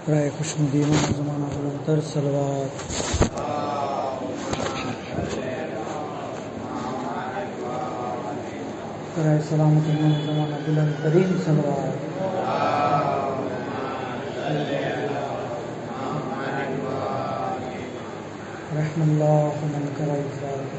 राय खुशनुदीन ज़माना बुलंदतर सलवात। राय सलामत ज़माना बुलंदतरीन सलवात। रहमल्लाहु मन करा इफ़रात।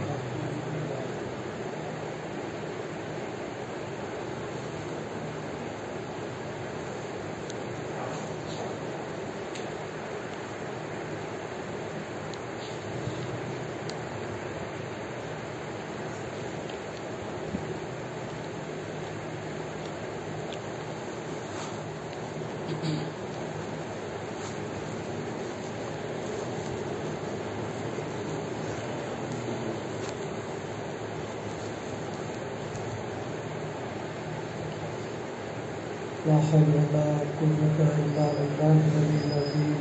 ला हौला वला कुव्वता इल्ला बिल्लाहिल अज़ीम।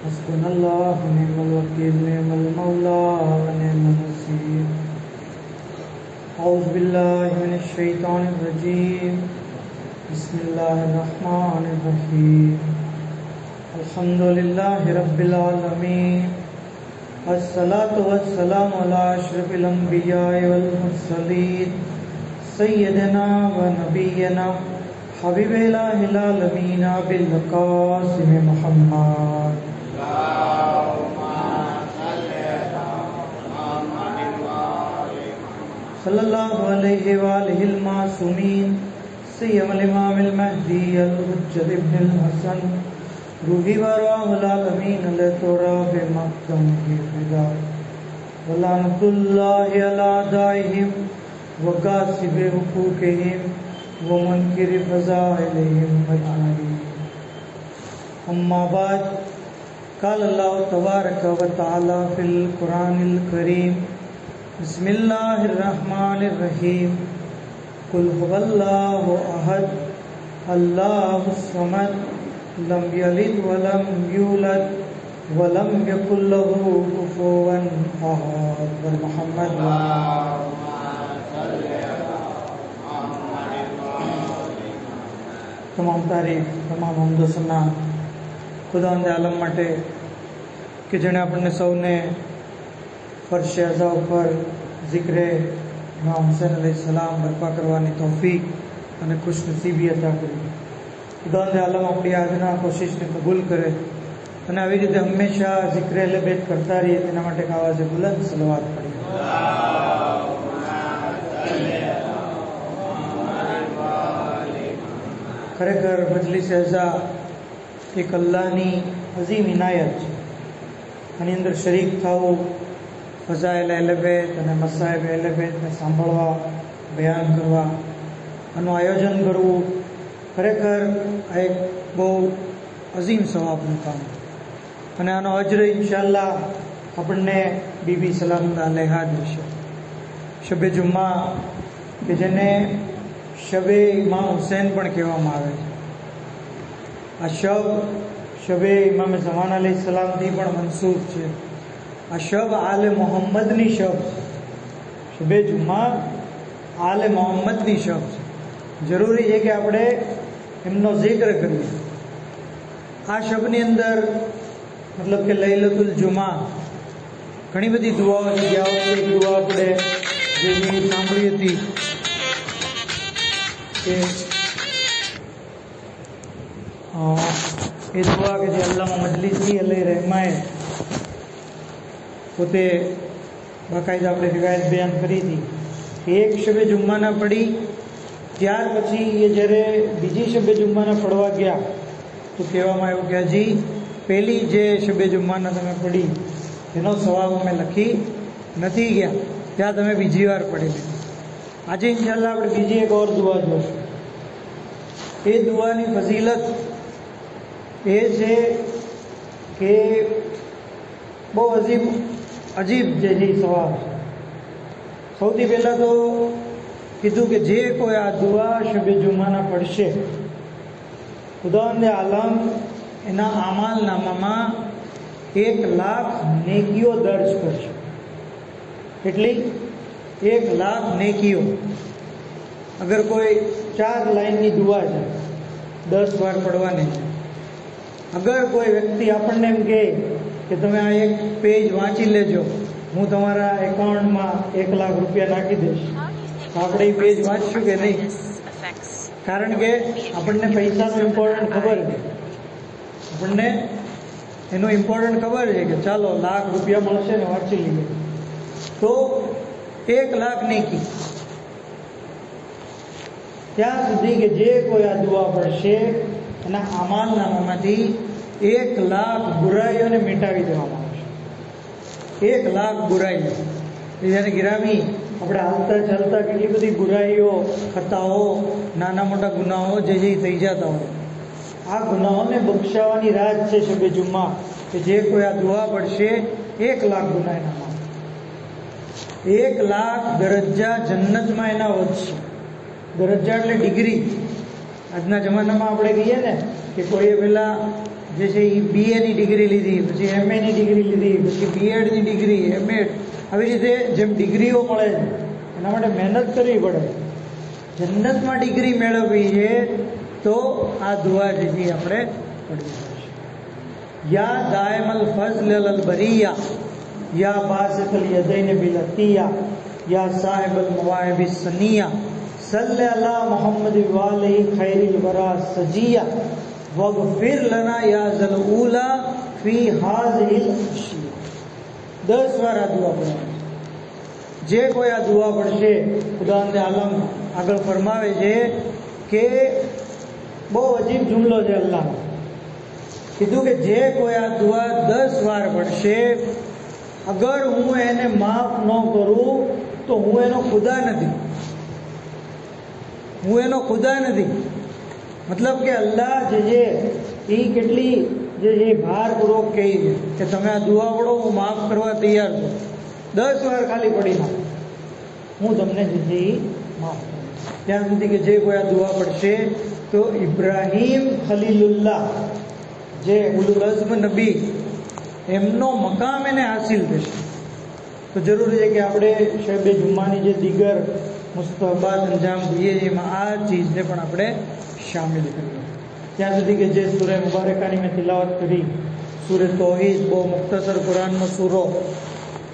हस्बुनल्लाहु निअमल वकील निअमल मौला व निअमन नसीर। औज़ु बिल्लाहि मिनश शैतानिर रजीम। बिस्मिल्लाहिर रहमानिर रहीम। अल्हम्दुलिल्लाहि रब्बिल आलमीन। अस्सलातु वस्सलामु अला अशरफिल अंबिया'i वल मुरसलीन सय्यिदना व नबियना हबीबिल आलमीन बिल क़ासिम मुहम्मद सल्लल्लाहु अलैहि व आलिहिल मासूमीन सय्यदुल इमामिल महदी अल हुज्जत इब्नुल हसन रूही व रूहुल आलमीन लतुराब मक़दम की फिदा वलानतुल्लाहि अला दाइहिम व कासिब हुकूकिहिम व मुनकिर फ़ज़ाइलिहिम अजमईन। अम्मा बाद क़ाल अल्लाहु तबारक व तआला फ़िल क़ुरानिल करीम बिस्मिल्लाहिर रहमानिर रहीम। कुल हुवल्लाहु अहद अल्लाहुस समद लम यलिद व लम यूलद व लम यकुल लहू कुफुवन अहद। मुहम्मद तमाम तारीफ तमाम हम्द सना खुदावंद आलम माटे कि जेणे आपणे सौने फर्श अज़ा पर ज़िक्र इमाम हुसैन अलैहिस्सलाम बरपा करवानी तौफीक अने खुशनसीबी अता करी। खुदावंद आलम अपनी आजना कोशिश ने कबूल करे अने આવી રીતે હંમેશા ઝિક્ર અહલે બેત કરતા રહીએ તેના માટે આવાજે બુલંદ સલવાત પઢીએ। ખરેખર મજલિસ અઝા એક અલ્લાહની અઝીમ ઇનાયત છે। આની અંદર શરીક થવું, ફઝાઇલ અહલે બેત અને મસાઇબ અહલે બેતને સાંભળવા, બયાન કરવા, આનું આયોજન કરવું ખરેખર આ એક બહુ અઝીમ સવાબનું કામ અને આનો અજર ઇન્શાઅલ્લાહ આપણને બીબી સલામત અલૈહા દેશે। શબે જુમ્મા કે જેને શબે ઇમામ હુસૈન પણ કહેવામાં આવે છે। આ શબે ઇમામ ઝમાન અલૈહિસ્સલામથી પણ મંસૂબ છે। આ શબ આલે મોહમ્મદની શબ છે। શબે જુમ્મા આલે મોહમ્મદની શબ છે। જરૂરી છે કે આપણે એમનો જિક્ર કરીએ। આ શબની અંદર मतलब કે લૈલતુલ જુમા ઘણી બધી દુઆઓ છે। આ વખતે એક દુઆ આપણે જેની સાંભળી હતી કે એ દુઆ કે જે અલ્લામા મજલિસી અલૈહિ રહેમાએ પોતે બાકાયદા આપણે રિવાયત બયાન કરી હતી કે એક શબે જુમ્માના પડી ત્યાર પછી એ જ્યારે બીજી શબે જુમ્માના પડવા ગયા તો કહેવામાં આવ્યું કે હજી પહેલી જે શબે જુમ્માના તમે પડી એનો સવાબ અમે લખી નથી ગયા, ત્યાં તમે બીજી વાર પડી લીધી। આજે ઇન્શાઅલ્લાહ આપણે બીજી એક ઓર દુઆ જોઈશું। એ દુઆની ફઝીલત એ છે કે બહુ અજીબ જેની સવાબ છે। સૌથી પહેલાં તો કીધું કે જે કોઈ આ દુઆ શબે જુમ્માના પડશે ખુદાવંદે આલમ એના આમાલનામામાં 1,00,000 નેકીઓ દર્જ કરશે। કેટલી? 1,00,000 નેકીઓ। अगर कोई 4 लाइन की दुआ है 10 बार पढ़वानी अगर कोई व्यक्ति આપણને એમ કહે કે તમે આ એક પેજ વાંચી લેજો, હું તમારા એકાઉન્ટમાં 1 લાખ રૂપિયા નાખી દઈશ, તો આપણે એ પેજ વાંચશું કે નહીં? કારણ કે આપણને પૈસાનો ઇમ્પોર્ટન્ટ ખબર છે, આપણને એનો ઇમ્પોર્ટન્ટ ખબર છે કે ચાલો લાખ રૂપિયા મળશે ને વાંચી લઈએ. તો 1 લાખ નેકી ત્યાં સુધી કે જે કોઈ આ દુઆ પढ़શે એના આમાલનામામાંથી 1 લાખ બુરાઈઓને મિટાવી દેવામાં આવશે. 1 લાખ બુરાઈઓ. જ્યારે ગિરામી આપણે હાલતા ચાલતા કેટલી બધી બુરાઈઓ, ખતાઓ, નાના મોટા ગુનાઓ જે થઈ જતા હોય, આ ગુનાઓને બક્ષાવવાની રાત છે શબે જુમ્મા, કે જે કોઈ આ દુઆ પढ़શે 1 લાખ ગુના એના માફ, 1 લાખ દરજ્જા જન્નતમાં એના વધશે. દરજ્જા એટલે ડિગ્રી. આજના જમાનામાં આપણે કહીએ ને કે કોઈએ પેલા જે છે એ BA ની ડિગ્રી લીધી, પછી MA ની ડિગ્રી લીધી, પછી BEd ની ડિગ્રી, MAd, આવી રીતે જેમ ડિગ્રીઓ મળે છે એના માટે મહેનત કરવી પડે. જન્નતમાં ડિગ્રી મેળવવી છે તો આ દુઆ જે છે આપણે પढ़વી પડશે. યા દાયમલ ફઝલ અલ બરિયા, યા બાસિતલ યદૈન બિલ અતિયા, યા સાહિબલ મવાહિબ સનિયા, સલ્લે અલા મુહમ્મદ વાલી ખૈરિલ વરા સજિયા, વગફિર લના યા ઝલ ઉલા ફી હાઝિલ અશિયા. 10 વાર આ દુઆ પढ़વાની. જે કોઈ આ દુઆ પढ़શે, ખુદાવંદ આલમ આગળ ફરમાવે છે કે બહુ અજીબ જુમલો છે અલ્લાહનો. કીધું કે જે કોઈ આ દુઆ 10 વાર પढ़શે, અગર હું એને માફ ન કરું તો હું એનો ખુદા નથી, હું એનો ખુદા નથી. મતલબ કે અલ્લાહ જે છે એ કેટલી જે છે ભારપૂર્વક કહે છે કે તમે આ દુઆ પढ़ો, હું માફ કરવા તૈયાર છું. 10 વાર ખાલી પढ़ી નાખો, હું તમને જે છે એ માફ કરું. ત્યાં સુધી કે જે કોઈ આ દુઆ પढ़શે તો ઇબ્રાહીમ ખલીલુલ્લાહ, જે ઉલુલ અઝ્મ નબી, એમનો મકામ એને હાસિલ થશે. તો જરૂરી છે કે આપણે શબે જુમ્માની જે દીગર મુસ્તહબાત અંજામ દઈએ છીએ એમાં આ ચીજને પણ આપણે શામિલ કરીએ. ત્યાં સુધી કે જે સૂરે મુબારકાની મેં તિલાવત કરી, સૂરે તૌહીદ, બહુ મુખ્તસર કુરાનનો સૂરો,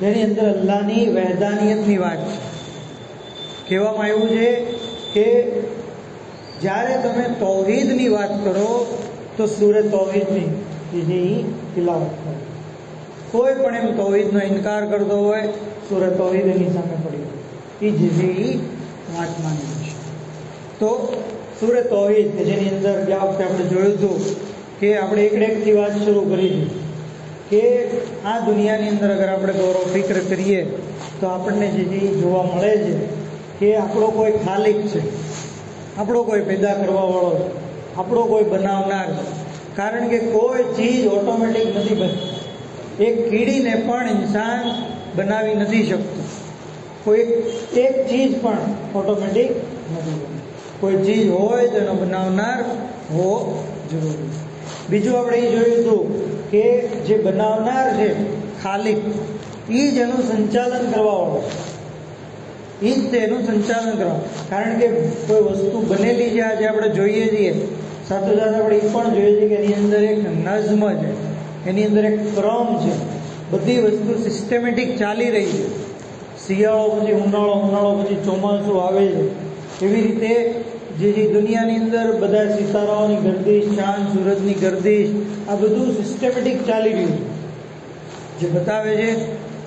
જેની અંદર અલ્લાહની વહેદાનિયતની વાત છે. કહેવામાં આવ્યું છે કે જ્યારે તમે તૌહીદની વાત કરો તો સૂરે તૌહીદની જે તિલાવત કરો. કોઈ પણ એમ તૌહીદનો ઇનકાર કરતો હોય, સૂરે તૌહીદ એની સામે પડી એ જે છે એ વાત માની છે. તો સૂરે તૌહીદ કે જેની અંદર ગયા વખતે આપણે જોયું હતું કે આપણે એકથી વાત શરૂ કરી હતી કે આ દુનિયાની અંદર અગર આપણે ગૌરવ ફિક્ર કરીએ તો આપણને જે જોવા મળે છે કે આપણો કોઈ ખાલિક છે, આપણો કોઈ પેદા કરવાવાળો છે, આપણો કોઈ બનાવનાર છે. કારણ કે કોઈ ચીજ ઓટોમેટિક નથી બનતી. એક કીડીને પણ ઇન્સાન બનાવી નથી શકતું. કોઈ એક ચીજ પણ ઓટોમેટિક નથી બનતી. કોઈ ચીજ હોય તો એનો બનાવનાર હોવો જરૂરી છે. બીજું આપણે એ જોયું હતું કે જે બનાવનાર છે ખાલિક, એ જ એનું સંચાલન કરવાવાળો છે, એ જ તેનું સંચાલન કરવા. કારણ કે કોઈ વસ્તુ બનેલી છે આજે આપણે જોઈએ છીએ, સાથોસાથ આપણે એ પણ જોઈએ છીએ કે એની અંદર એક નઝ્મ છે, એની અંદર એક ક્રમ છે. બધી વસ્તુ સિસ્ટમેટિક ચાલી રહી છે. શિયાળો પછી ઉનાળો, ઉનાળો પછી ચોમાસું આવે છે. એવી રીતે જે દુનિયાની અંદર બધા સિતારાઓની ગર્દિશ, ચાંદ સૂરજની ગર્દિશ, આ બધું સિસ્ટમેટિક ચાલી રહ્યું છે, જે બતાવે છે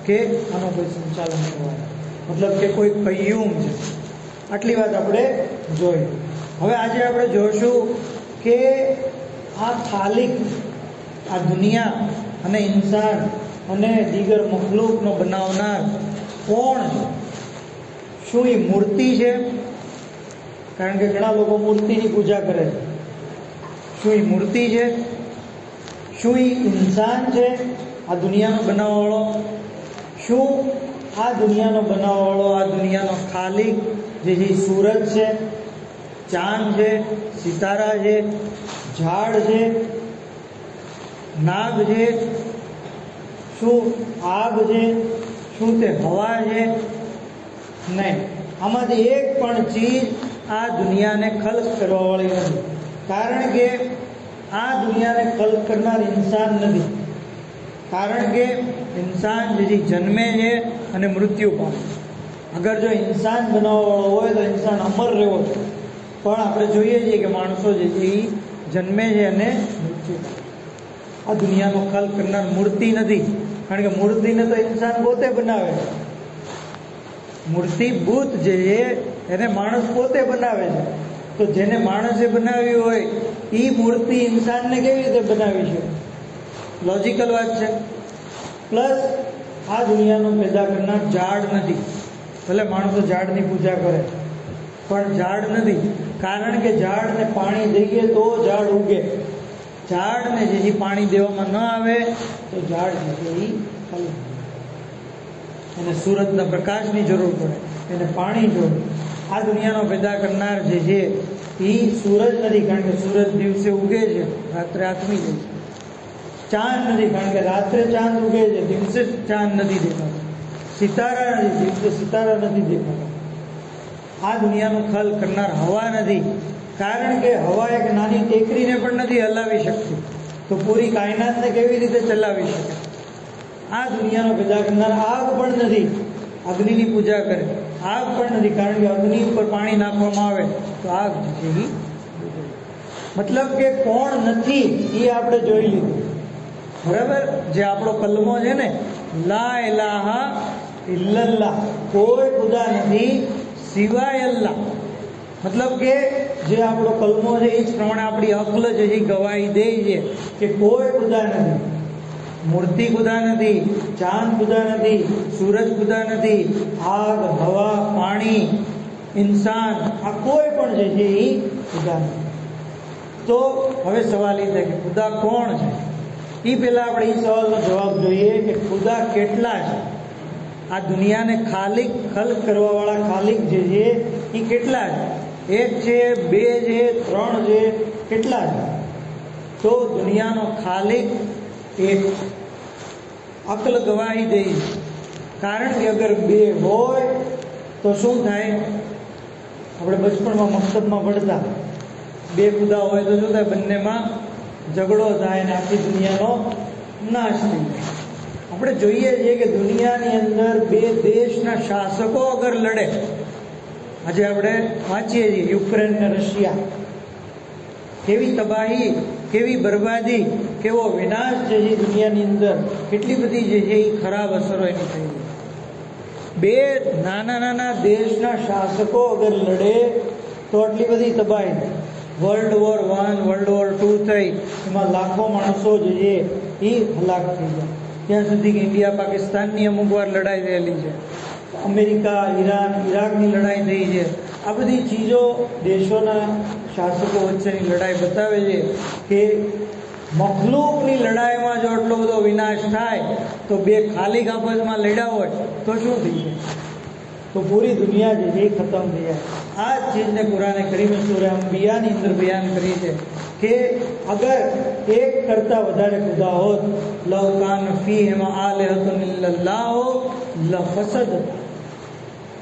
કે આનો કોઈ સંચાલન કરવાનું, મતલબ કે કોઈ કય્યુમ છે. આટલી વાત આપણે જોઈ. હવે આજે આપણે જોઈશું કે આ ખાલિક, આ દુનિયા અને ઇન્સાન અને દીગર મખલૂકનો બનાવનાર કોણ છે? શું એ મૂર્તિ છે? કારણ કે ઘણા લોકો મૂર્તિની પૂજા કરે છે. શું એ મૂર્તિ છે? શું એ ઇન્સાન છે, આ દુનિયાનો બનાવવાવાળો? શું આ દુનિયાનો બનાવવાવાળો, આ દુનિયાનો ખાલિક જે સૂરજ છે, ચાંદ છે, સિતારા છે, ઝાડ છે, નાગ છે, શું આગ છે, શું તે હવા છે? નહીં. આમાંથી એક પણ ચીજ આ દુનિયાને ખલ્ક કરવાવાળી નથી. કારણ કે આ દુનિયાને કલ્પ કરનાર ઇન્સાન નથી. કારણ કે ઇન્સાન જે જન્મે છે અને મૃત્યુ પામે. અગર જો ઇન્સાન બનાવવાવાળો હોય તો ઇન્સાન અમર રહેવો છે. પણ આપણે જોઈએ છીએ કે માણસો જે છે એ જન્મે છે અને મૃત્યુ પામે. આ દુનિયાનો કલ્પ કરનાર મૂર્તિ નથી. કારણ કે મૂર્તિને તો ઇન્સાન પોતે બનાવે છે. મૂર્તિ ભૂત જે છે એને માણસ પોતે બનાવે છે. તો જેને માણસે બનાવી હોય એ મૂર્તિ ઇન્સાનને કેવી રીતે બનાવી છે? લોજિકલ વાત છે. પ્લસ આ દુનિયાનો પેદા કરનાર ઝાડ નથી. ભલે માણસો ઝાડની પૂજા કરે પણ ઝાડ નથી. કારણ કે ઝાડને પાણી દઈએ તો ઝાડ ઉગે. ઝાડને જે પાણી દેવામાં ન આવે તો ઝાડ જે છે એ ખાલી. એને સૂરજના પ્રકાશની જરૂર પડે, એને પાણી જોઈએ. આ દુનિયાનો પેદા કરનાર જે છે એ સૂરજ નથી. કારણ કે સૂરજ દિવસે ઉગે છે, રાત્રે આથમી જાય છે. ચાંદ નથી. કારણ કે રાત્રે ચાંદ ઉગે છે, દિવસે ચાંદ નથી દેખાતો. સિતારા નથી. દિવસે સિતારા નથી દેખાતા. આ દુનિયાનું ખલ કરનાર હવા નથી. કારણ કે હવા એક નાની ટેકરીને પણ નથી હલાવી શકતી. તો પૂરી કાયનાતને કેવી રીતે ચલાવી શકે? આ દુનિયાનો પેદા કરનાર આગ પણ નથી. અગ્નિની પૂજા કરે. આગ પણ નથી. કારણ કે અગ્નિ ઉપર પાણી નાખવામાં આવે તો આગ છે એ. મતલબ કે કોણ નથી એ આપણે જોઈ લીધું. બરાબર. જે આપણો કલમો છે ને, લા ઇલાહા ઇલ્લલ્લાહ, કોઈ ખુદા નથી સિવાય અલ્લાહ. મતલબ કે જે આપણો કલમો છે એ જ પ્રમાણે આપણી અક્લ છે એ ગવાહી દે છે કે કોઈ ખુદા નથી. મૂર્તિ ખુદા નથી, ચાંદ ખુદા નથી, સૂરજ ખુદા નથી, આગ, હવા, પાણી, ઇન્સાન, આ કોઈ પણ જે છે એ ખુદા નથી. તો હવે સવાલ એ થાય કે ખુદા કોણ છે? એ પહેલાં આપણે એ સવાલનો જવાબ જોઈએ કે ખુદા કેટલા છે? આ દુનિયાને ખાલિક ખલ્ક કરવાવાળા ખાલિક જે છે એ કેટલા છે? એક છે, બે છે, ત્રણ છે, કેટલા છે? તો દુનિયાનો ખાલિક એક. અક્લ ગવાહી દે. કારણ કે અગર બે હોય તો શું થાય? આપણે બચપણમાં મકતબમાં ભણતા, બે ખુદા હોય તો શું થાય? બંનેમાં ઝઘડો થાય અને આખી દુનિયાનો નાશ થઈ જાય. આપણે જોઈએ છીએ કે દુનિયાની અંદર બે દેશના શાસકો અગર લડે, આજે આપણે વાંચીએ છીએ યુક્રેન ને રશિયા, કેવી તબાહી, કેવી બરબાદી, કેવો વિનાશ જે છે દુનિયાની અંદર, કેટલી બધી જે છે એ ખરાબ અસરો એની થઈ ગઈ. બે નાના નાના દેશના શાસકો અગર લડે તો આટલી બધી તબાહી. વર્લ્ડ વોર 1, વર્લ્ડ વોર 2 થઈ, એમાં લાખો માણસો જે છે એ હલાક થઈ ગયા. ત્યાં સુધી કે ઇન્ડિયા પાકિસ્તાનની અમુક વાર લડાઈ થયેલી છે, અમેરિકા, ઈરાન, ઈરાકની લડાઈ થઈ છે. આ બધી ચીજો દેશોના શાસકો વચ્ચેની લડાઈ બતાવે છે કે મખલૂકની લડાઈમાં જો આટલો બધો વિનાશ થાય તો બે ખાલી આપસમાં લડ્યા હોય તો શું થઈ જાય? તો પૂરી દુનિયા જે છે એ ખતમ થઈ જાય. આ જ ચીજને કુરાને કરીમ સૂરા અંબિયાની અંદર બયાન કરી છે કે અગર એક કરતાં વધારે ખુદા હોત, લવ કાન ફીહિમા આલિહતુન ઇલ્લલ્લાહ લફસદ,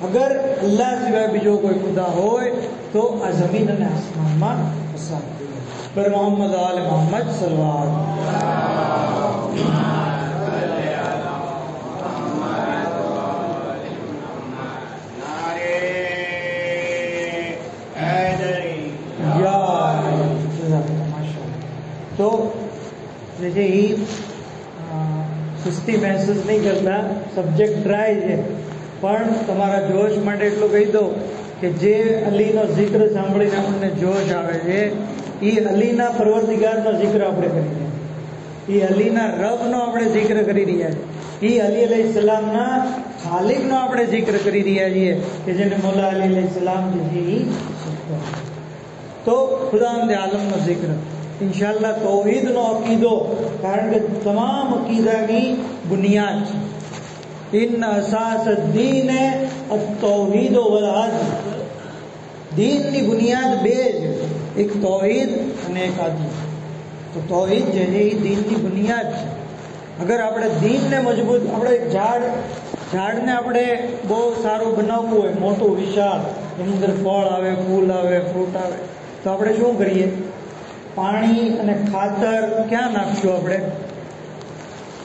અગર અલ્લાહ સિવાય બીજો કોઈ ખુદા હોય તો આ જમીન અને આસમાનમાં ફસાદ થઈ જાય. પર મોહમ્મદ આલે મોહમ્મદ સલ્લલ્લાહુ તો જે છે એ સુસ્તી મહેસૂસ નહીં કરતા. સબ્જેક્ટ ડ્રાય છે પણ તમારા જોશ માટે એટલું કહી દો કે જે અલીનો જિક્ર સાંભળીને આપણને જોશ આવે છે એ અલીના પરવરદિગારનો જિક્ર આપણે કરી રહ્યા છીએ. એ અલીના રબનો આપણે જિક્ર કરી રહ્યા છીએ. એ અલી અલૈહિસ્સલામના ખાલિકનો આપણે જિક્ર કરી રહ્યા છીએ કે જેને મૌલા અલી અલૈહિસ્સલામ જે છે એ તો ખુદાવંદ આલમનો જિક્ર. ઇન્શાઅલ્લાહ તૌહીદનો અકીદો, કારણ કે તમામ અકીદાની બુનિયાદ છે. ઇન અસાસ દીન અત-તૌહીદ વલ અદલ. દીનની બુનિયાદ બે છે, એક તૌહીદ અને એક અદલ. તો તૌહીદ જે છે એ દીનની બુનિયાદ છે. અગર આપણે દીનને મજબૂત, આપણે એક ઝાડને આપણે બહુ સારું બનાવવું હોય, મોટું વિશાળ, એની અંદર ફળ આવે, ફૂલ આવે, ફ્રૂટ આવે, તો આપણે શું કરીએ? પાણી અને ખાતર ક્યાં નાખશું આપણે?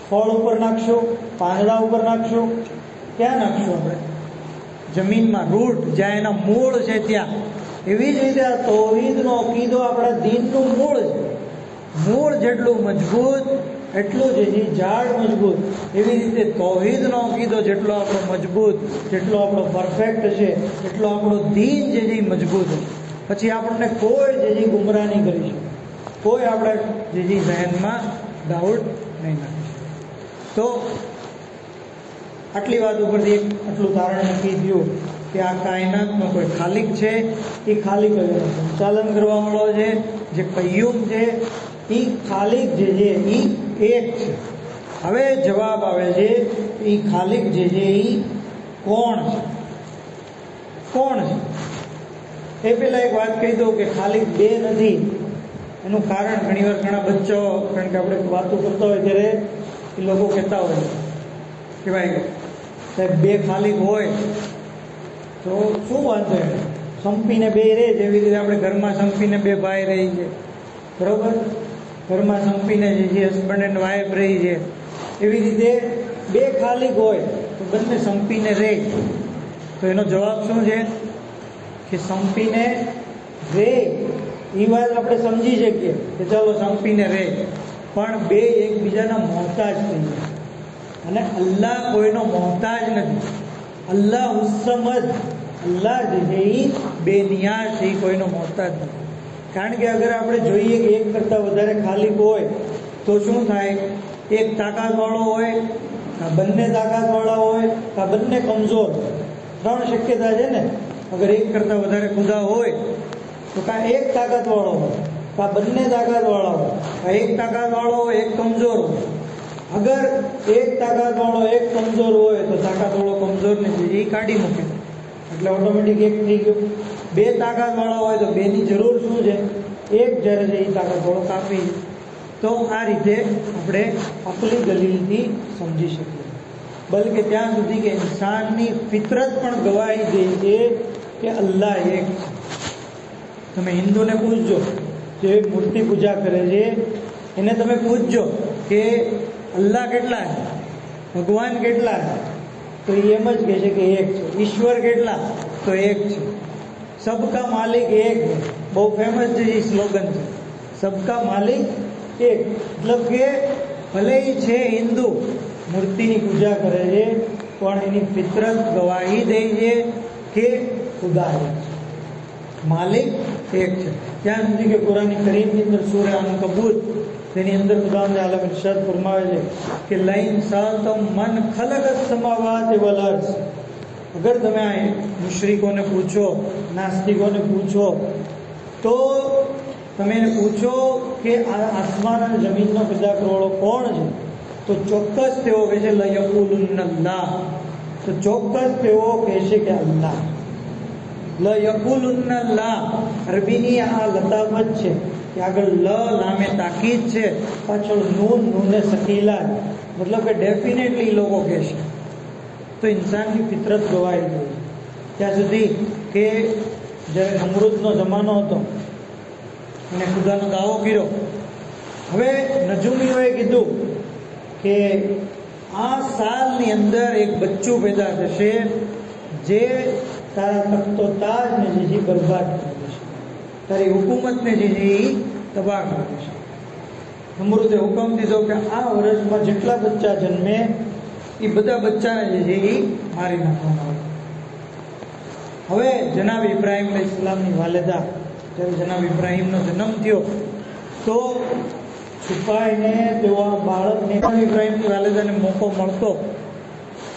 ફળ ઉપર નાખશું, પાંદડા ઉપર નાખશું, ક્યાં નાખશું આપણે? જમીનમાં, રૂટ જ્યાં એના મૂળ છે ત્યાં. એવી જ રીતે આ તૌહીદનો અકીદો આપણા દીનનું મૂળ છે. મૂળ જેટલું મજબૂત એટલું જ એ ઝાડ મજબૂત. એવી રીતે તૌહીદનો અકીદો જેટલો આપણો મજબૂત, જેટલો આપણો પરફેક્ટ છે, એટલો આપણો દીન જે મજબૂત છે. પછી આપણને કોઈ જે ગુમરાહ નહીં કરી શકે, કોઈ આપણા જે જહેનમાં ડાઉટ નહીં નાખી શકે. તો આટલી વાત ઉપરથી આટલું તારણ નક્કી થયું કે આ કાયનાતનો કોઈ ખાલિક છે, એ ખાલિક સંચાલન કરવા વાળો છે, જે કય્યુમ છે, એ ખાલિક જે છે એ એક છે. હવે જવાબ આવે છે એ ખાલિક જે છે એ કોણ છે? કોણ છે? એ પહેલા એક વાત કહી દઉં કે ખાલિક બે નથી. એનું કારણ ઘણીવાર ઘણા બચ્ચાઓ, કારણ કે આપણે વાતો કરતા હોય ત્યારે એ લોકો કહેતા હોય કે ભાઈ સાહેબ બે ખાલિક હોય તો શું વાંધો? સંપીને બે રહે, જેવી રીતે આપણે ઘરમાં સંપીને બે ભાઈ રહી છે, બરોબર? ઘરમાં સંપીને જે છે હસબન્ડ એન્ડ વાઈફ રહી છે, એવી રીતે બે ખાલિક હોય તો બંને સંપીને રહે. તો એનો જવાબ શું છે કે સંપીને રહે. એ વાત આપણે સમજી શકીએ કે ચાલો સંપીને રહે, પણ બે એકબીજાના મોહતાજ થઈ જાય. અને અલ્લાહ કોઈનો મોહતાજ નથી. અલ્લાહ ઉસ્સમદ, અલ્લાહ જે છે એ બેનિયાઝ છે, એ કોઈનો મોહતાજ નથી. કારણ કે અગર આપણે જોઈએ કે એક કરતાં વધારે ખાલિક હોય તો શું થાય? એક તાકાતવાળો હોય, કાં બંને તાકાતવાળા હોય, કાં બંને કમજોર હોય. ત્રણ શક્યતા છે ને. અગર એક કરતાં વધારે ખુદા હોય તો કાં એક તાકાતવાળો હોય, કાં બંને તાકાતવાળા હોય, કાં એક તાકાતવાળો હોય, એક કમજોર હોય. અગર એક તાકાતવાળો એક કમજોર હોય તો તાકાતવાળો કમજોરને એ કાઢી મૂકે, એટલે ઓટોમેટિક એક થઈ ગયો. બે તાકાતવાળા હોય તો બેની જરૂર શું છે? એક જ્યારે છે એ તાકાતવાળો કાપી. તો આ રીતે આપણે અકલી દલીલથી સમજી શકીએ. બલકે ત્યાં સુધી કે ઇન્સાનની ફિતરત પણ ગવાહી દે છે કે અલ્લાહ એક છે. તમે હિન્દુને પૂછજો, જે મૂર્તિ પૂજા કરે છે એને તમે પૂછજો કે અલ્લાહ કેટલા છે, ભગવાન કેટલા છે, તો એ એમ જ કહે છે કે એક છે. ઈશ્વર કેટલા? તો એક છે. સબકા માલિક એક છે. બહુ ફેમસ છે એ સ્લોગન છે, સબકા માલિક એક. મતલબ કે ભલે એ છે હિન્દુ, મૂર્તિની પૂજા કરે છે, પણ એની ફિતરત ગવાહી દે છે કે ખુદા એક છે, માલિક એક છે. ત્યાં સુધી કે કુરાન કરીમની અંદર સૂરે અનકબૂત, તેની અંદર ખુદાવંદ આલમ ઇરશાદ ફરમાવે છે કે લઈન સાલતમ મન ખલકસ સમાવાત વલ અર્ઝ. અગર તમે આ મુશરિકોને પૂછો, નાસ્તિકોને પૂછો, તો તમે એને પૂછો કે આ આસમાન અને જમીનનો પેદા કરવાવાળો કોણ છે, તો ચોક્કસ તેઓ કહે છે લયકુલુન્ન અલ્લાહ. તો ચોક્કસ તેઓ કહેશે કે અલ્લાહ. લયકુલુન્ન અલ્લાહ અરબીની આ લતાફત છે કે આગળ લામે તાકીદ છે, પાછળ નૂને સકીલા, મતલબ કે ડેફિનેટલી લોકો કહેશે. તો ઇન્સાનની ફિતરત ગવાઈ ગઈ ત્યાં સુધી કે જ્યારે નમરૂદનો જમાનો હતો અને ખુદાનો દાવો કર્યો. હવે નજુમીઓએ કીધું કે આ સાલની અંદર એક બચ્ચું પેદા થશે જે તારા તખ્તો તાજને જે બરબાદ કરી દેશે, તારી હુકુમતને જે છે એ તબાહ કરી દેશે. નમરૂદે હુકમ દીધો કે આ વર્ષમાં જેટલા બચ્ચા જન્મે એ બધા બચ્ચાને જે છે એ મારી નાખવામાં આવે. હવે જનાબ ઇબ્રાહીમ અલૈહિસ્સલામની વાલિદા, જ્યારે જનાબ ઇબ્રાહીમનો જન્મ થયો તો છુપાઈને તેઓ આ બાળકને, ઇબ્રાહીમની વાલિદાને મોકો મળતો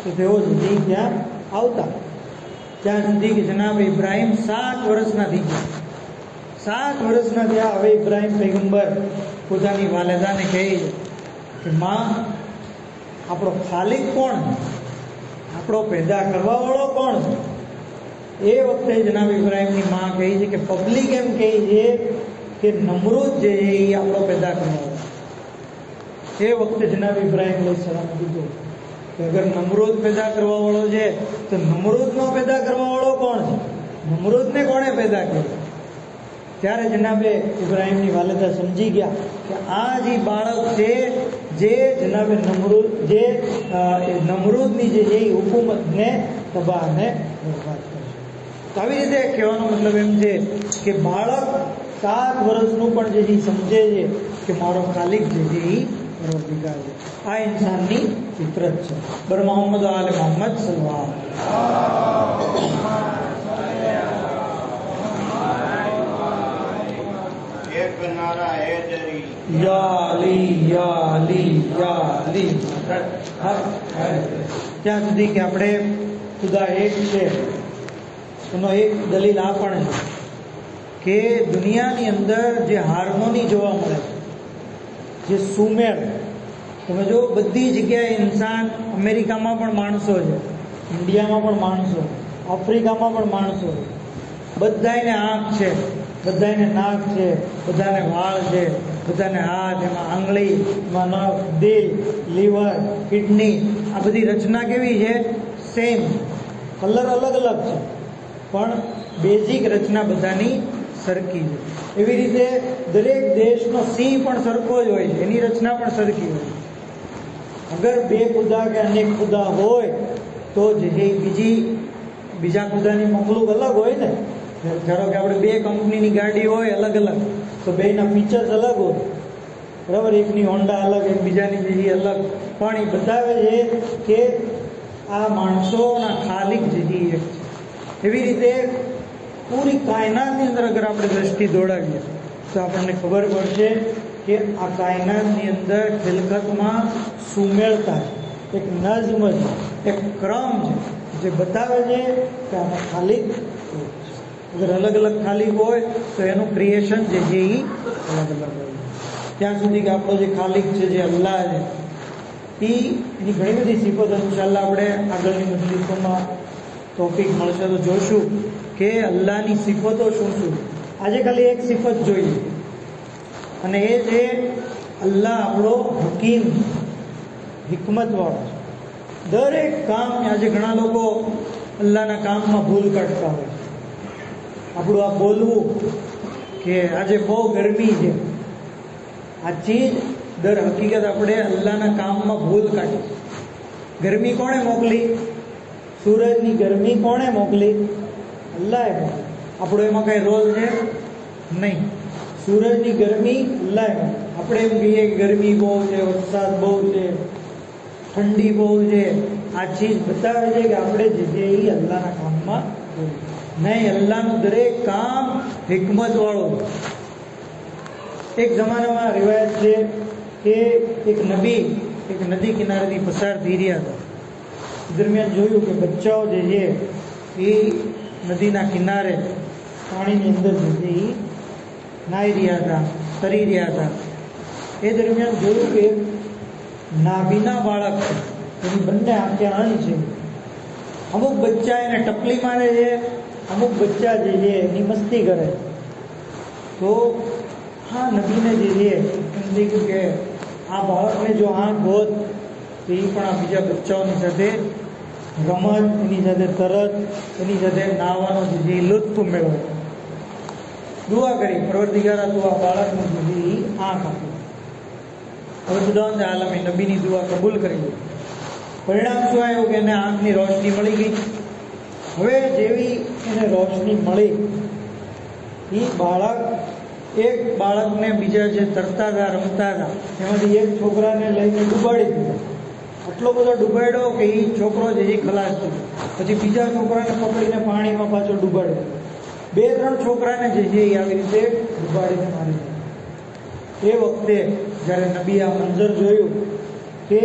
તો તેઓ જુદી ત્યાં આવતા. ત્યાં સુધી કે જનાબ ઇબ્રાહીમ 7 વર્ષના થઈ ગયા. 7 વર્ષના થયા. હવે ઇબ્રાહીમ પૈગંબર પોતાની વાલિદાને કહે કે માં, આપણો ખાલિક કોણ છે? આપણો પેદા કરવાવાળો કોણ છે? એ વખતે જનાબ ઇબ્રાહીમની માં કહી છે કે પબ્લિક એમ કહે છે કે નમરૂદ જે છે એ આપણો પેદા કરવાવાળો. એ વખતે જનાબ ઇબ્રાહીમ અલૈહિસ્સલામ કીધું કે અગર નમરૂદ પેદા કરવાવાળો છે તો નમરૂદનો પેદા કરવાવાળો કોણ છે? નમરૂદને કોણે પેદા કર્યો? ત્યારે જનાબે ઇબ્રાહીમની વાલિદા સમજી ગયા કે આ જે બાળક છે જે જનાબે નમરૂદની જે છે એ હુકુમતને તબાહ અને બરબાદ કરશે. તો આવી રીતે કહેવાનો મતલબ એમ છે કે બાળક 7 વર્ષનું પણ જે સમજે છે કે મારો ખાલિક જે છે એ પરવરદિગાર છે. આ ઇન્સાનની ફિતરત છે. બર મોહમ્મદ આલે મોહમ્મદ સલ્લલ્લાહુ એક નારા હૈદરી યા અલી યા અલી યા અલી. ત્યાં સુધી કે આપણે ખુદા એક છે એનો એક દલીલ આ પણ છે કે દુનિયાની અંદર જે હાર્મોની જોવા મળે છે, જે સુમેળ, તમે જો બધી જગ્યાએ ઇન્સાન, અમેરિકામાં પણ માણસો છે, ઇન્ડિયામાં પણ માણસો, આફ્રિકામાં પણ માણસો, બધાને આંખ છે, બધાને નાક છે, બધાને વાળ છે, બધાને હાથ, એમાં આંગળી, એમાં નખ, દિલ, લીવર, કિડની, આ બધી રચના કેવી છે? સેમ. કલર અલગ અલગ છે પણ બેઝિક રચના બધાની સરખી છે. એવી રીતે દરેક દેશનો સિંહ પણ સરખો જ હોય છે, એની રચના પણ સરખી હોય છે. અગર બે ખુદા કે અનેક ખુદા હોય તો જે બીજા ખુદાની મખલુક અલગ હોય ને. ધારો કે આપણે 2 કંપનીની ગાડી હોય અલગ અલગ, તો બેના ફીચર્સ અલગ હોય, બરાબર? એકની હોન્ડા અલગ, એક બીજાની જે અલગ, પણ એ બતાવે છે કે આ માણસોના ખાલિક જે એક છે. એવી રીતે પૂરી કાયનાતની અંદર અગર આપણે દ્રષ્ટિ દોડાવીએ તો આપણને ખબર પડશે કે આ કાયનાતની અંદર ખિલકતમાં સુમેળતા છે, એક નઝ્મ છે, એક ક્રમ છે, જે બતાવે છે કે આમાં ખાલિક છે. અગર અલગ અલગ ખાલિક હોય તો એનું ક્રિએશન જે છે એ અલગ અલગ હોય. ત્યાં સુધી કે આપણો જે ખાલિક છે, જે અલ્લાહ છે, એની ઘણી બધી સિફતો ઇન્શાઅલ્લાહ આપણે આગળની મજલિસોમાં ટોપિક મળશે તો જોશું કે અલ્લાહની સિફતો શું શું. આજે ખાલી એક સિફત જોઈએ અને એ છે અલ્લાહ આપણો હકીમ, હિકમતવાળો છે. દરેક કામ, આજે ઘણા લોકો અલ્લાહના કામમાં ભૂલ કાઢતા હોય. આપણું આ બોલવું કે આજે બહુ ગરમી છે, આ ચીજ દર હકીકત આપણે અલ્લાહના કામમાં ભૂલ કાઢી. ગરમી કોણે મોકલી? સૂરજની ગરમી કોણે મોકલી? અલ્લાહે મોકલી. આપણો એમાં કઈ રોલ છે? નહીં. સૂરજની ગરમી અલ્લાહે મોકલી. આપણે એમ કહીએ કે ગરમી બહુ છે, વરસાદ બહુ છે, ઠંડી બહુ છે. આ ચીજ બતાવે છે કે આપણે જે છે એ અલ્લાહના કામમાં નહીં. અલ્લાહનું દરેક કામ હિકમતવાળું. એક જમાનામાં રિવાયત છે કે એક નબી એક નદી કિનારેથી પસાર થઈ રહ્યા હતા. દરમિયાન જોયું કે બચ્ચાઓ જે છે એ નદીના કિનારે પાણીની અંદર જે છે એ નાહી રહ્યા હતા, તરી રહ્યા હતા. એ દરમિયાન જોયું કે નાભીના બાળક છે, એની બંને આંખે અણ છે. અમુક બચ્ચા એને ટપલી મારે છે, અમુક બચ્ચા જે છે એની મસ્તી કરે. તો આ નબીને જે છે એમ થઈ ગયું કે આ બાળકને જો આંખ હોત તો એ પણ આ બીજા બચ્ચાઓની સાથે રમત, એની સાથે તરત, એની સાથે નાહવાનો જે લુત્ફ મેળવે. દુઆ કરી, પરવરદિગારા તું આ બાળકને જે આંખ આપી. હવે ખુદાવંદ આલમે નબીની દુઆ કબૂલ કરી લીધી. પરિણામ શું આવ્યું કે એને આંખની રોશની મળી ગઈ. હવે જેવી એને રોશની મળી, એ એક બાળકને બીજા જે તરતા હતા, રમતા હતા, એમાંથી એક છોકરાને લઈને ડૂબાડી દીધો. આટલો બધો ડૂબાડ્યો કે એ છોકરો જે ખલાસ થયો. પછી બીજા છોકરાને પકડીને પાણીમાં પાછો ડૂબાડ્યો. 2-3 છોકરાને જે છે એ આવી રીતે ડૂબાડીને મારી દીધા. એ વખતે જ્યારે નબી આ મંજર જોયું કે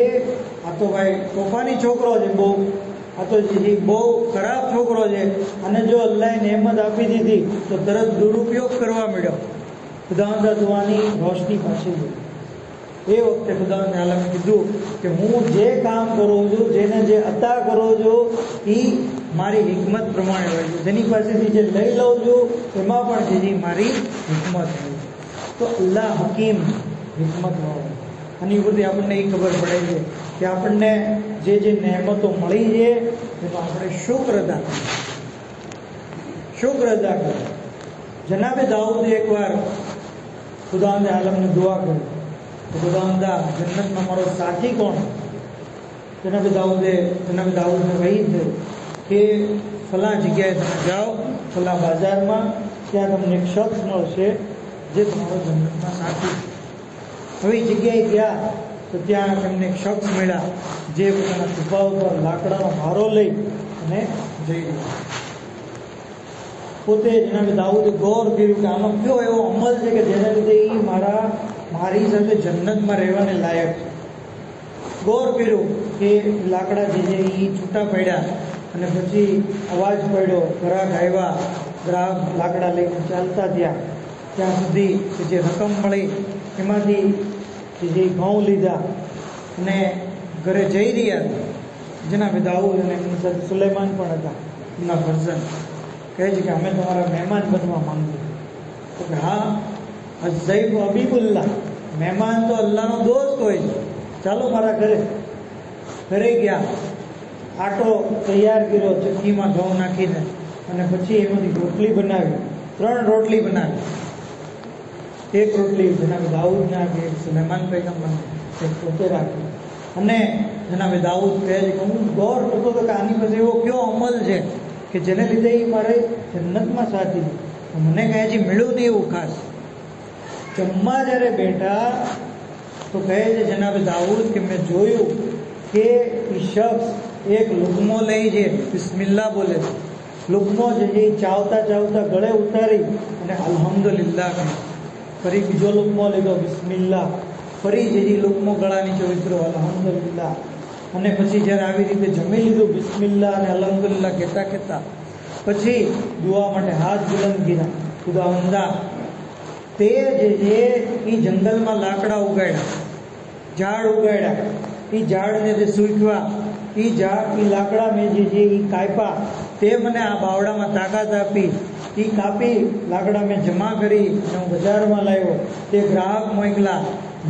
આ તો ભાઈ તોફાની છોકરો છે, આ તો જે બહુ ખરાબ છોકરો છે, અને જો અલ્લાહે નેમત આપી દીધી તો તરત દુરુપયોગ કરવા મળ્યો. ખુદાવંદ દુઆની રોશની પાછી ગઈ. એ વખતે ખુદાવંદ આલમે કીધું કે હું જે કામ કરું છું, જેને જે અતા કરું છું, એ મારી હિકમત પ્રમાણે હોય છે. જેની પાસેથી જે લઈ લઉં છું એમાં પણ જે મારી હિકમત હોય છે. તો અલ્લાહ હકીમ, હિકમતવાળો. આની ઉપરથી આપણને એ ખબર પડે છે કે આપણને જે નહેમતો મળી છે એનો આપણે શુક્ર અદા કરીએ. जनाब दाऊद एक बार खुदावंद आलम ने दुआ करी तो खुदावंदा जन्नत में मारो साथी कौन? जनाब दाऊद ने वही थे कि फला जगह તમે જાઓ ફલા બજારમાં ત્યાં તમને એક શખ્સ મળશે જે તમારો જન્નતમાં સાથી. હવે જગ્યાએ ગયા તો ત્યાં તેમને એક શખ્સ મળ્યા જે પોતાના ખભા ઉપર લાકડાનો ભારો લઈ અને જઈ રહ્યા. પોતે જનાબ દાઉદે ગૌર કર્યું કે આમાં કયો એવો અમલ છે કે જેના લીધે એ મારી સાથે જન્નતમાં રહેવાને લાયક છે. ગૌર કર્યું કે લાકડા જે છે એ છૂટા પડ્યા અને પછી અવાજ પડ્યો, ગ્રાહક આવ્યા, ગ્રાહક લાકડા લઈને ચાલતા થયા. ત્યાં સુધી કે જે રકમ મળી એમાંથી જે ઘઉં લીધા અને ઘરે જઈ રહ્યા હતા. જનાબ દાઉદ અને એમની સાથે સુલેમાન પણ હતા, એમના વર્ઝન. કહે છે કે અમે તમારા મહેમાન બનવા માંગીએ. તો કે હા, અઝૈબ હબીબુલ્લાહ, મહેમાન તો અલ્લાહનો દોસ્ત હોય છે, ચાલો મારા ઘરે ગયા. આટો તૈયાર કર્યો ચક્કીમાં ઘઉં નાખીને અને પછી એમાંથી રોટલી બનાવી. 3 રોટલી બનાવી. એક રોટલી જનાબ દાઉદને આપી, એક સુલેમાન પૈગંબરને, એક પોતે રાખી. અને જનાબ દાઉદ કહે છે કે હું ગૌર કરતો હતો કે આની પાસે એવો કયો અમલ છે કે જેને લીધે એ મારે જન્નતમાં સાથી. મને કહે છે મળ્યું નહીં એવું ખાસ. જમવા જ્યારે બેઠા તો કહે છે જનાબ દાઉદ કે મેં જોયું કે એ શખ્સ એક લુકમો લઈ છે, બિસ્મિલ્લાહ બોલે છે. લુકમો જે છે ચાવતા ચાવતા ગળે ઉતારી અને અલ્હમ્દુલિલ્લાહ કહે. ફરી બીજો લુકમો લીધો, બિસ્મિલ્લાહ. ફરી જે લુકમો ગળા નીચે ઉતર્યો, અલ્હમ્દુલિલ્લાહ. અને પછી જ્યારે આવી રીતે જમી લીધું બિસ્મિલ્લાહ અને અલ્હમ્દુલિલ્લાહ કહેતા પછી દુઆ માટે હાથ બુલંદ કર્યા. ખુદાવંદા, તે જે છે એ જંગલમાં લાકડા ઉગાડ્યા, ઝાડ ઉગાડ્યા, એ ઝાડને જે સૂકવા, એ લાકડા મેં જે છે એ કાપ્યા, તે મને આ બાવડામાં તાકાત આપી. એ કાપી લાકડા મેં જમા કરી અને હું બજારમાં લાવ્યો, તે ગ્રાહક મોકલા.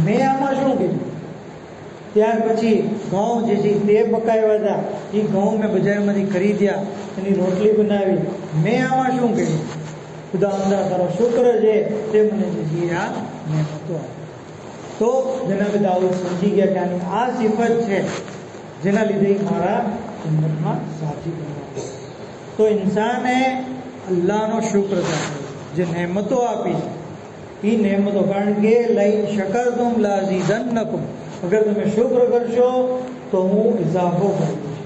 મેં આમાં શું કીધું? ત્યાર પછી ઘઉં જે છે તે પકાવ્યા હતા, એ ઘઉં મેં બજારમાંથી ખરીદ્યા, એની રોટલી બનાવી. મેં આમાં શું કર્યું? ખુદાવંદા, તારો શુક્ર છે, તે મને જે છે આ નહેમતો આપી. તો જનાબ દાઉદ સમજી ગયા કે આની આ સિફત છે જેના લીધે મારા જન્નતમાં સાથી બનવા. તો ઇન્સાને અલ્લાહનો શુક્ર કરવો, જે નહેમતો આપી છે એ નહેમતો. કારણ કે લઈન શકરતુમ લાઝીદન્નકુમ, અગર તમે શુક્ર કરશો તો હું ઇઝાફો કરીશ.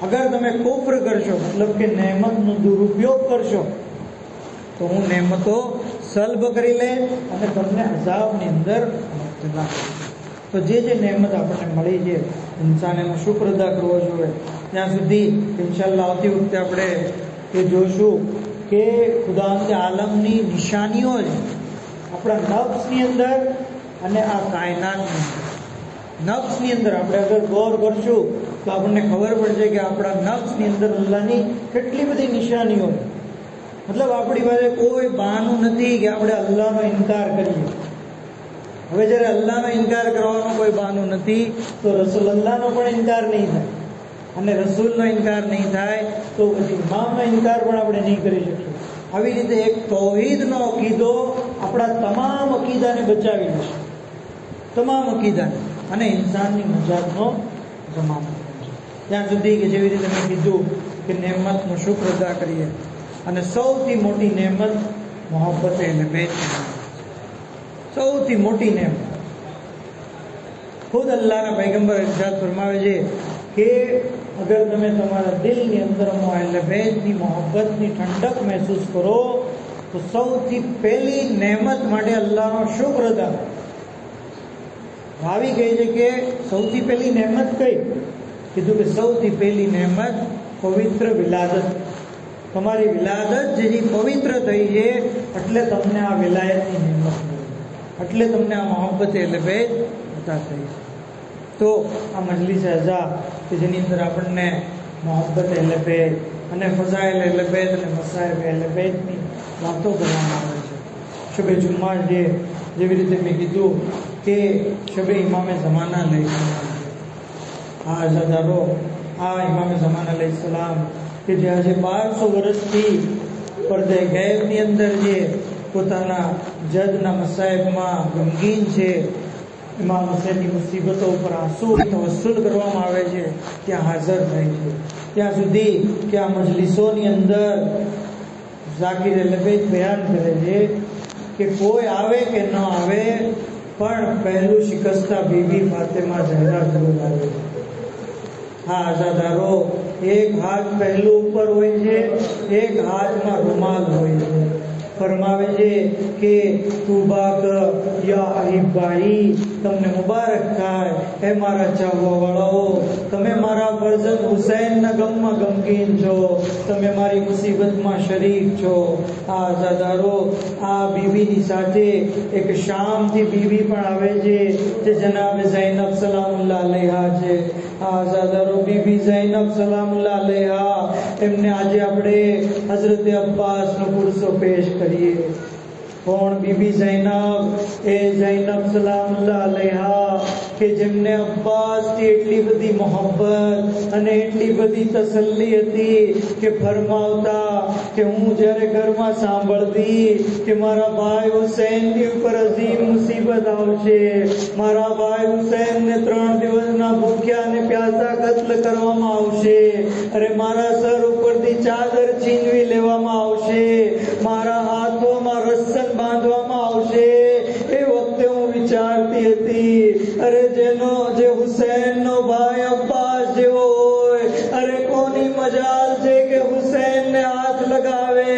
અગર તમે કુફ્ર કરશો, મતલબ કે નહેમતનો દુરુપયોગ કરશો, તો હું નહેમતો સલ્બ કરી લે અને તમને અઝાબની અંદર મુબ્તલા કરીશ. તો જે નહેમત આપણને મળી છે ઇન્સાન એનો શુક્ર અદા કરવો જોઈએ. ત્યાં સુધી ઇન્શાઅલ્લાહ આવતી વખતે આપણે એ જોઈશું કે ખુદાવંદ આલમની નિશાનીઓ છે આપણા નફ્સની અંદર અને આ કાયનાતની અંદર. નફ્સની અંદર આપણે અગર ગૌર કરશું તો આપણને ખબર પડશે કે આપણા નફ્સની અંદર અલ્લાહની કેટલી બધી નિશાનીઓ છે. મતલબ આપણી પાસે કોઈ બહાનું નથી કે આપણે અલ્લાહનો ઇનકાર કરીએ. હવે જ્યારે અલ્લાહનો ઇનકાર કરવાનો કોઈ બહાનું નથી તો રસૂલ અલ્લાહનો પણ ઇનકાર નહીં થાય, અને રસૂલનો ઇનકાર નહીં થાય તો પછી ઇમામનો ઇનકાર પણ આપણે નહીં કરી શકીશું. આવી રીતે એક તૌહીદનો અકીદો આપણા તમામ અકીદાને બચાવી લેશે, તમામ અકીદાને, અને ઇન્સાનની નજાતનો જમાનત બનશે. ત્યાં સુધી કે જેવી રીતે મેં કીધું કે નેમતનો શુક્ર અદા કરીએ. અને સૌથી મોટી નહેમત મોહબ્બત એટલે બેટ, સૌથી મોટી નહેમત. ખુદ અલ્લાહના પૈગંબર ઇરશાદ ફરમાવે છે કે અગર તમે તમારા દિલની અંદર એટલે બેટની મોહબ્બતની ઠંડક મહેસૂસ કરો તો સૌથી પહેલી નહેમત માટે અલ્લાહનો શુક્ર અદા. ભાવી કહે છે કે સૌથી પહેલી નહેમત કઈ? કીધું કે સૌથી પહેલી નહેમત પવિત્ર વિલાદત. તમારી વિલાદત જે પવિત્ર થઈ છે એટલે તમને આ વિલાયતની નહેમત મળી, એટલે તમને આ મોહબ્બત એટલે બેટ અદા થઈ. તો આ મજલિસ અઝા કે જેની અંદર આપણને મોહબ્બત એટલે બેટ અને ફઝાઇલ એટલે બેટ અને મસાઇબ એટલે બેટની વાતો કરવામાં આવે છે. શબે જુમ્મા ડે જેવી રીતે મેં કીધું કે શબે ઇમામે ઝમાના અલૈહિસ્સલામ, આ અઝાદારો આ ઇમામે ઝમાના અલૈહિસ્સલામ કે જે આજે 1200 વર્ષથી પડદે ગેબની અંદર જે પોતાના જજના મસાહેબમાં ગમગીન છે, ઇમામ હુસૈનની મુસીબતો ઉપર આંસુ તવસ્સુલ કરવામાં આવે છે, ત્યાં હાજર થાય છે. ત્યાં સુધી કે આ મજલિસોની અંદર ઝાકિર અલબેદ બયાન કરે છે કે કોઈ આવે કે ન આવે પણ પહેલું શિકસ્તા બીબી ફાતિમા ઝહરા જરૂર આવે છે. હા આઝાદારો, એક હાથ પહેલું ઉપર હોય છે, એક હાથમાં રૂમાલ હોય છે. ફરમાવે છે કે તુબાક યા અહીબાઈ, તમને મુબારક થાય હે મારા ચાહવા વાળાઓ, તમે મારા ફરજંદ હુસૈનના ગમમાં ગમગીન છો, તમે મારી મુસીબતમાં શરીક છો. આ આઝાદારો, આ બીવીની સાથે એક શામથી બીવી પણ આવે છે જે જનાબે ઝૈનબ સલામુલ્લાહ અલૈહા છે. આ આઝાદારો, બીબી ઝૈનબ સલામુલ્લાહ અલૈહા, એમને આજે આપણે હઝરત અબ્બાસનો પુરસો પેશ કરીએ. કોણ બીબી ઝૈનબ? એ ઝૈનબ સલામુલ્લાહ અલૈહા કે જેમને અબ્બાસથી એટલી બધી મોહબ્બત અને એટલી બધી તસલ્લી હતી કે ફરમાવતા કે હું જ્યારે ઘરમાં સાંભળતી કે મારા ભાઈ હુસૈનની ઉપર અઝીમ મુસીબત આવશે, મારા ભાઈ હુસૈનને 3 દિવસના ભૂખ્યા અને પ્યાસા કત્લ કરવામાં આવશે, અરે મારા સર ઉપરથી ચાદર છીનવી લેવામાં આવશે, મારા હાથોમાં રસ્સન બાંધવામાં આવશે, એ વખતે હું વિચારતી હતી, અરે જે હુસૈનનો ભાઈ અબ્બાસ જેવો હોય, અરે કોની મજાલ છે કે હુસૈનને હાથ લગાવે,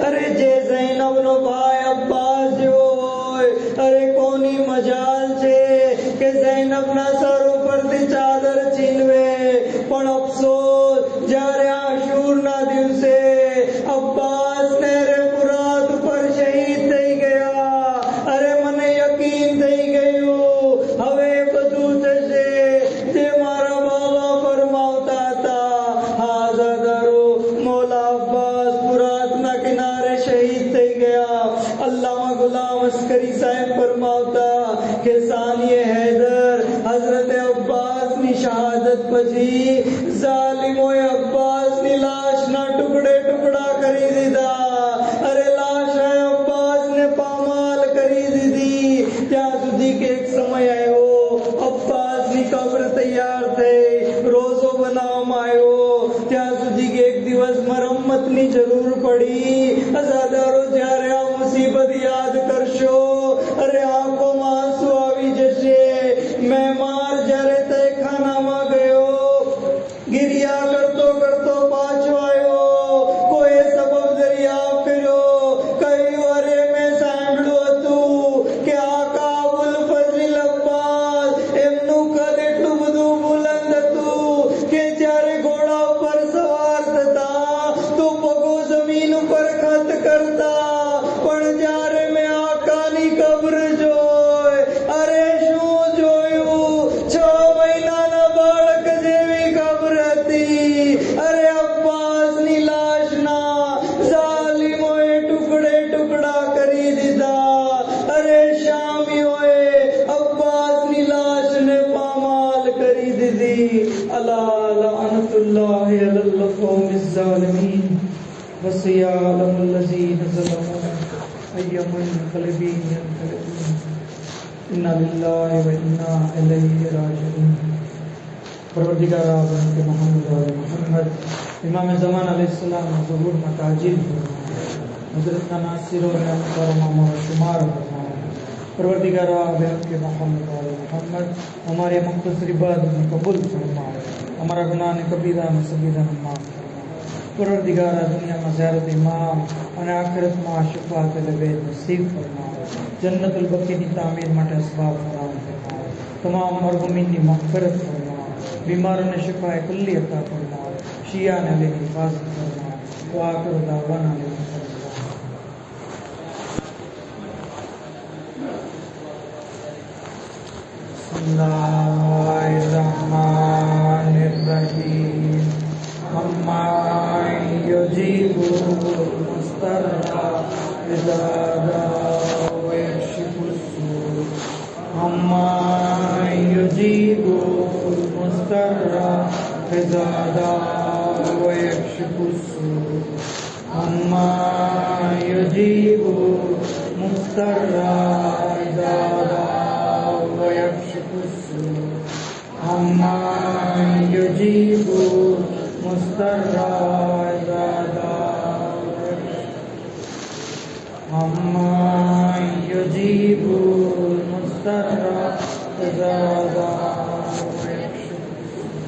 અરે જે ઝૈનબનો ભાઈ અબ્બાસ જેવો હોય, અરે કોની મજાલ છે કે ઝૈનબના સર ઉપરથી ચાદર છીનવે. પણ અફસોસ, જ્યારે આશુરના દિવસે અબ્બાસ નહેરે ફુરાત ઉપર શહીદ થઈ ગયા, અરે મને યકીન થઈ ગયું હવે બધું થશે જે મારા બાબા ફરમાવતા હતા. આઝાદારો, મૌલા અબ્બાસ ફુરાતના કિનારે શહીદ થઈ ગયા. અલ્લામા ગુલામ અસ્કરી સાહેબ ફરમાવતા કે સાનિએ હૈદર હઝરત અબ્બાસની શહાદત પછી ઝાલિમોએ અબ્બાસની લાશના ટુકડે ટુકડા કરી દીધા, અરે લાશે અબ્બાસને પામાલ કરી દીધી. ત્યાં સુધી કે એક સમય આવ્યો, અબ્બાસની કબ્ર તૈયાર થઈ, રોઝો બનાવવામાં આવ્યો. ત્યાં સુધી કે એક દિવસ મરમ્મતની જરૂર પડી. અઝાદારો, જ્યારે આ મુસીબત યાદ કરશો, અરે આંખોમાં આંસુ આવી જશે. મહેમાન જ્યારે તહેખાનામાં ગયો, ગિરિયા કરતો કરતો પાછો આવ્યો, કોઈ સબબ દરિયા કર્યો, કહ્યું અરે મેં સાંભળ્યું હતું કે આકા અબુલ ફઝલ અબ્બાસ, એમનું કદ એટલું બધું બુલંદ હતું કે જ્યારે ઘોડા ઉપર સવાર થતા તો પગો જમીન ઉપર ખત કરતા. પણ જ્યારે મેં આકાની કબ્ર જોઈ, અરે શું જોયું, 6 મહિનાના બાળક જેવી કબ્ર હતી. અરે અબ્બાસની લાશના ઝાલિમોએ ટુકડે ટુકડા કરી દીધા. અરે શામીઓએ અબ્બાસની લાશને પામાલ કરી દીધી. અલા લઅનતુલ્લાહિ અલલ કૌમિઝ ઝાલિમીન વસિયાલમુલ લઝીન ઝલમુ અય્યમુલ મુન્કલિબીન યન્કલિબૂન इन्ना लिल्लाहि व इन्ना इलैहि राजिऊन. परवरदिगार आलम के मोहम्मद और मोहम्मद इमाम ज़मान अलैहिस्सलाम ज़ुहूर में ताजील हज़रत नासिर और मुकर्रमा और शुमार परवरदिगार आलम के मोहम्मद और मोहम्मद हमारे मुख्तसर इबादत में कबूल फरमाओ, हमारा गुनाह ने कबीरा में सगीरा में माफ़ फरमाओ. परवरदिगार दुनिया में ज़ियारत इमाम और आखिरत में शफ़ाअत लबैद नसीब फरमाओ. जन्नतुल बकी की तामीर માટે असबाब फराहम फरमाओ. तमाम मरहुमीन की मग़फ़िरत फरमाओ. बीमारों ने शिफाए कुल्ली अता फरमाओ. शिया ने ले हिफाजत फरमाओ. व आखिर दावाना बिस्मिल्लाहिर्रहमानिर्रहीम. अम्मा युजीबुल मुस्तर्रा इज़ा दअा व यक्शिफुस सूअ. अम्मा युजीबुल मुस्तर्रा इज़ा दअा व यक्शिफुस सूअ. أما يجيب مضطر إذا دعاه ويكشف السوء أما يجيب مضطر إذا دعاه أما يجيب مضطر إذا دعاه ويكشف السوء.